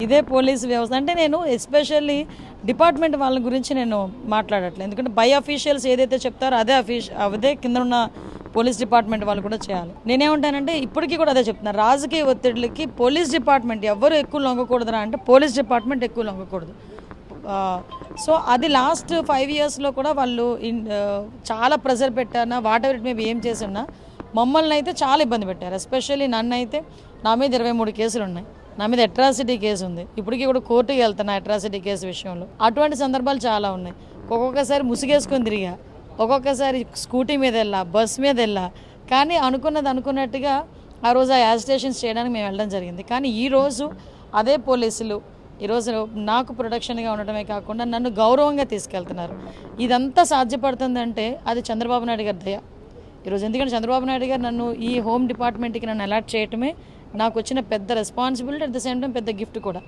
ఇదే పోలీస్ వ్యవస్థ అంటే నేను ఎస్పెషల్లీ డిపార్ట్మెంట్ వాళ్ళ గురించి నేను మాట్లాడట్లేదు. ఎందుకంటే బై అఫీషియల్స్ ఏదైతే చెప్తారో అదే కింద ఉన్న పోలీస్ డిపార్ట్మెంట్ వాళ్ళు కూడా చేయాలి. నేనేమంటానంటే ఇప్పటికీ కూడా అదే చెప్తున్నారు, రాజకీయ ఒత్తిడికి పోలీస్ డిపార్ట్మెంట్ ఎవరు ఎక్కువ లొంగకూడదురా అంటే పోలీస్ డిపార్ట్మెంట్ ఎక్కువ లొంగకూడదు. సో అది లాస్ట్ 5 yearsలో కూడా వాళ్ళు చాలా ప్రెజర్ పెట్టారన్నా వాట్ ఎవర్ ఇట్ మేబీ ఏం చేసినా మమ్మల్ని అయితే చాలా ఇబ్బంది పెట్టారు. ఎస్పెషల్లీ నన్ను అయితే నా మీద 23 కేసులు ఉన్నాయి. నా మీద అట్రాసిటీ కేసు ఉంది. ఇప్పటికీ కూడా కోర్టుకి వెళ్తున్నా అట్రాసిటీ కేసు విషయంలో. అటువంటి సందర్భాలు చాలా ఉన్నాయి. ఒక్కొక్కసారి ముసుగేసుకొని తిరిగా, ఒక్కొక్కసారి స్కూటీ మీద వెళ్ళా, బస్ మీద వెళ్ళా. కానీ అనుకున్నట్టుగా ఆ రోజు ఆ యాజిటేషన్స్ చేయడానికి మేము వెళ్ళడం జరిగింది. కానీ ఈరోజు అదే పోలీసులు ఈరోజు నాకు ప్రొటెక్షన్గా ఉండటమే కాకుండా నన్ను గౌరవంగా తీసుకెళ్తున్నారు. ఇదంతా సాధ్యపడుతుందంటే అది చంద్రబాబు నాయుడు గారి దయ ఈరోజు. ఎందుకంటే చంద్రబాబు నాయుడు గారు నన్ను ఈ హోమ్ డిపార్ట్మెంట్కి నన్ను అలాట్ చేయటమే నాకు వచ్చిన పెద్ద responsibility, at the same time పెద్ద గిఫ్ట్ కూడా.